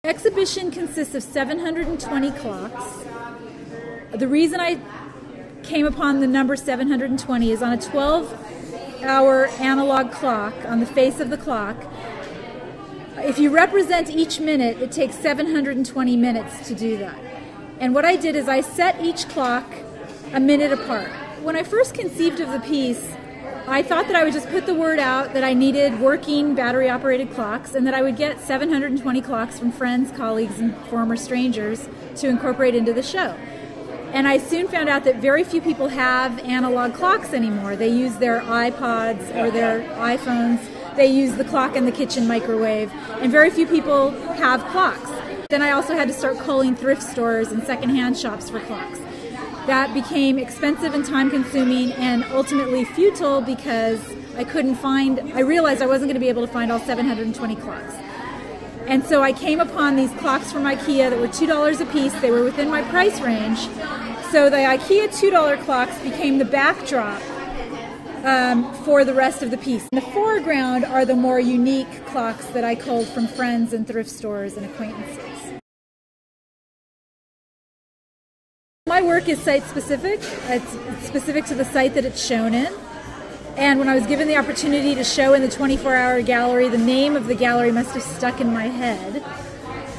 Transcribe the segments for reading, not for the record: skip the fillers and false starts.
Exhibition consists of 720 clocks. The reason I came upon the number 720 is on a 12-hour analog clock, on the face of the clock, if you represent each minute, it takes 720 minutes to do that. And what I did is I set each clock a minute apart. When I first conceived of the piece, I thought that I would just put the word out that I needed working battery-operated clocks and that I would get 720 clocks from friends, colleagues, and former strangers to incorporate into the show. And I soon found out that very few people have analog clocks anymore. They use their iPods or their iPhones. They use the clock in the kitchen microwave, and very few people have clocks. Then I also had to start calling thrift stores and secondhand shops for clocks. That became expensive and time-consuming and ultimately futile because I realized I wasn't going to be able to find all 720 clocks. And so I came upon these clocks from IKEA that were $2 a piece. They were within my price range. So the IKEA $2 clocks became the backdrop for the rest of the piece. In the foreground are the more unique clocks that I culled from friends and thrift stores and acquaintances. My work is site-specific. It's specific to the site that it's shown in. And when I was given the opportunity to show in the 24-hour gallery, the name of the gallery must have stuck in my head.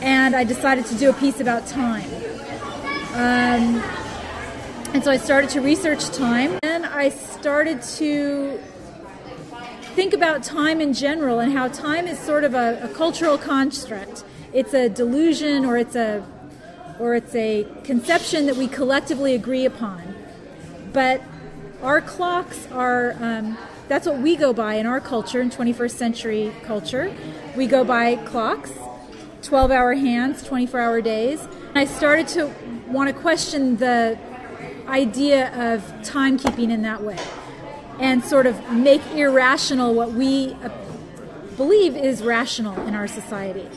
And I decided to do a piece about time. And so I started to research time, and I started to think about time in general and how time is sort of a cultural construct. It's a delusion, or it's a conception that we collectively agree upon. But our clocks are, that's what we go by in our culture, in 21st century culture. We go by clocks, 12-hour hands, 24-hour days. And I started to want to question the idea of timekeeping in that way and sort of make irrational what we believe is rational in our society.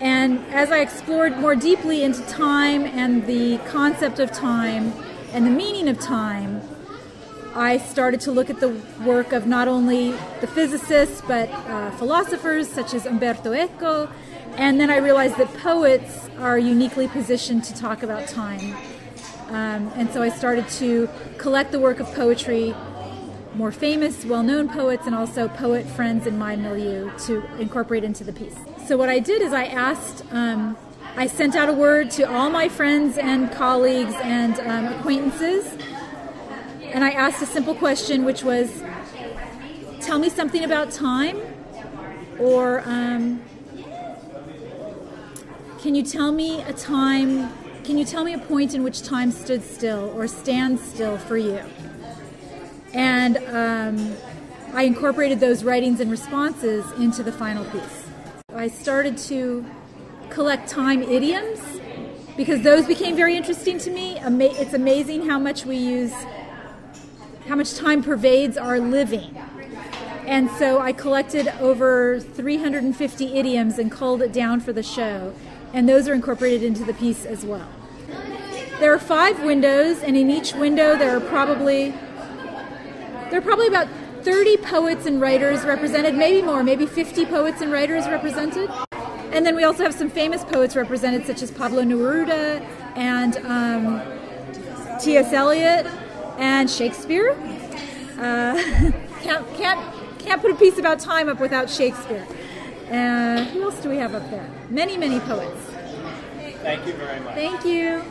And as I explored more deeply into time and the concept of time and the meaning of time, I started to look at the work of not only the physicists but philosophers such as Umberto Eco, and then I realized that poets are uniquely positioned to talk about time. And so I started to collect the work of poetry, more famous, well-known poets, and also poet friends in my milieu to incorporate into the piece. So what I did is I sent out a word to all my friends and colleagues and acquaintances, and I asked a simple question, which was, tell me something about time, or can you tell me a point in which time stood still or stands still for you? And I incorporated those writings and responses into the final piece. I started to collect time idioms because those became very interesting to me. It's amazing how much time pervades our living. And so I collected over 350 idioms and culled it down for the show. And those are incorporated into the piece as well. There are 5 windows, and in each window there are probably about 30 poets and writers represented, maybe more, maybe 50 poets and writers represented. And then we also have some famous poets represented, such as Pablo Neruda and T.S. Eliot and Shakespeare. Can't put a piece about time up without Shakespeare. Who else do we have up there? Many, many poets. Thank you very much. Thank you.